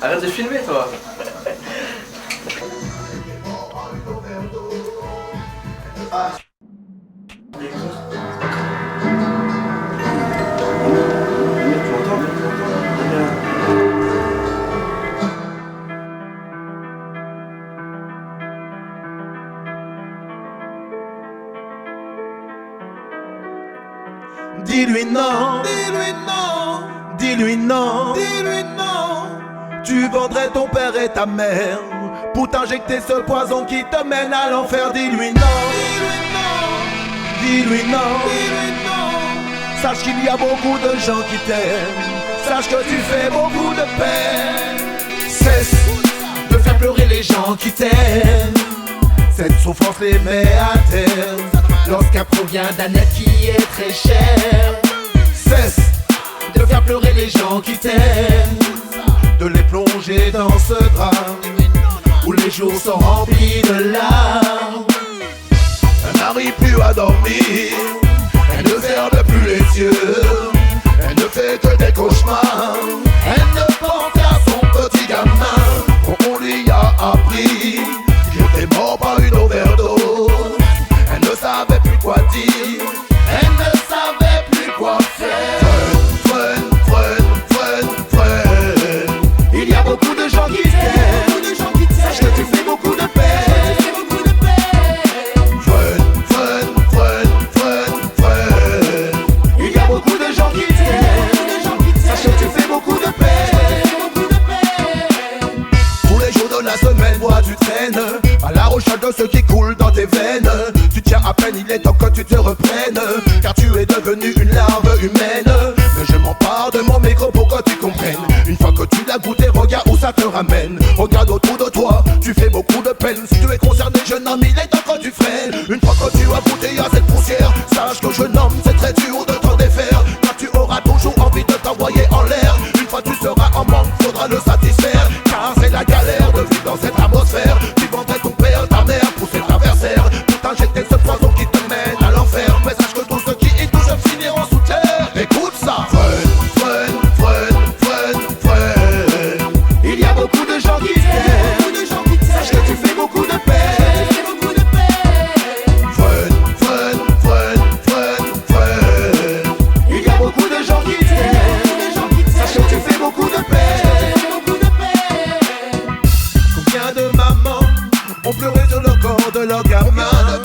Arrête de filmer, toi. Dis-lui non, dis-lui non, dis-lui non, dis-lui non. Tu vendrais ton père et ta mère pour t'injecter ce poison qui te mène à l'enfer. Dis-lui non, dis-lui non, dis-lui non, dis-lui non. Sache qu'il y a beaucoup de gens qui t'aiment, sache que tu fais beaucoup de peine. Cesse de faire pleurer les gens qui t'aiment, cette souffrance les met à terre lorsqu'elle provient d'un être qui est très cher. Cesse de faire pleurer les gens qui t'aiment, de les plonger dans ce drame où les jours sont remplis de larmes. Elle n'arrive plus à dormir, elle ne ferme plus les yeux, elle ne fait que des cauchemars. Elle ne pense qu'à son petit gamin qu'on lui a appris qu'il était mort par une overdose. Elle ne savait plus quoi dire, elle ne savait plus quoi faire. Il y a beaucoup de gens qui t'aiment, sache que tu fais beaucoup de peine. Il y a beaucoup de gens qui t'aiment, sache que tu fais beaucoup de peine. Tous les jours de la semaine, moi tu traînes à la recherche de ce qui coule dans tes veines. Tu tiens à peine, il est temps que tu te reprennes, car tu es devenu une larve humaine. Mais je m'empare de mon micro pour que tu comprennes. Une fois que tu l'as goûté, regarde où ça te ramène. Regarde autour de toi, tu fais beaucoup de peine. Si tu es concerné, jeune homme, il est temps que tu freines. Une fois que tu as goûté à cette poussière, sache que jeune homme, c'est très dur de t'en défaire, car tu auras toujours envie de t'envoyer en l'air. Une fois tu seras en manque, faudra le satisfaire, car c'est la galère de vivre dans cette atmosphère. Tu vendrais ton père, ta mère, pour cet adversaire, pour t'injecter ce poison qui te mène à l'enfer. Mais sache que tous ceux qui y touchent finiront sous terre. Écoute ça. Il y a beaucoup de gens qui t'aiment, sache que tu fais beaucoup de peine. Il y a beaucoup de gens qui t'aiment, sache que tu fais beaucoup de peine. Combien de mamans ont pleuré sur le corps de leur gamin?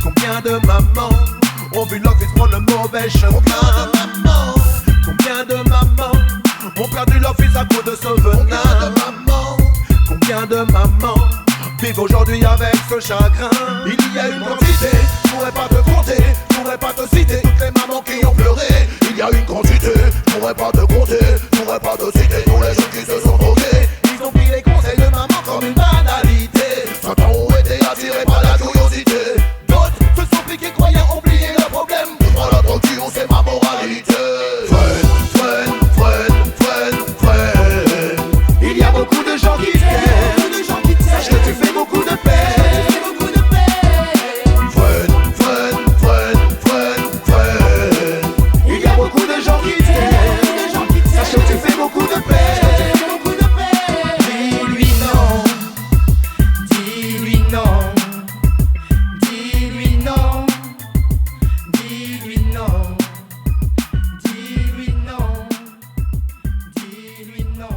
Combien de mamans ont vu leur fils prendre le mauvais chemin? Combien de mamans ont perdu leur fils à cause de ce venin? Combien de mamans vivent aujourd'hui avec ce chagrin? Il y a une quantité, je pourrais pas te compter, je pourrais pas te citer toutes les mamans qui ont pleuré. Il y a une quantité, je pourrais pas te compter, je pourrais pas te citer tous les gens qui se sont drogués. Ils ont pris les conseils de maman comme une banalité, certains ont été attirés par la curiosité, d'autres se sont piqués croyant oublier le problème. Pour la drogue, c'est ma moralité. Il y a beaucoup de gens qui t'aiment, sache que tu fais beaucoup de peine. Il y a beaucoup de gens qui t'aiment, sache que tu fais beaucoup de peine. Dis-lui non, dis-lui non, dis-lui non, dis-lui non, dis-lui non, dis-lui non.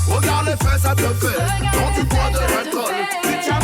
Regarde l'effet ça te fait quand tu bois de l'alcool. Tu tiens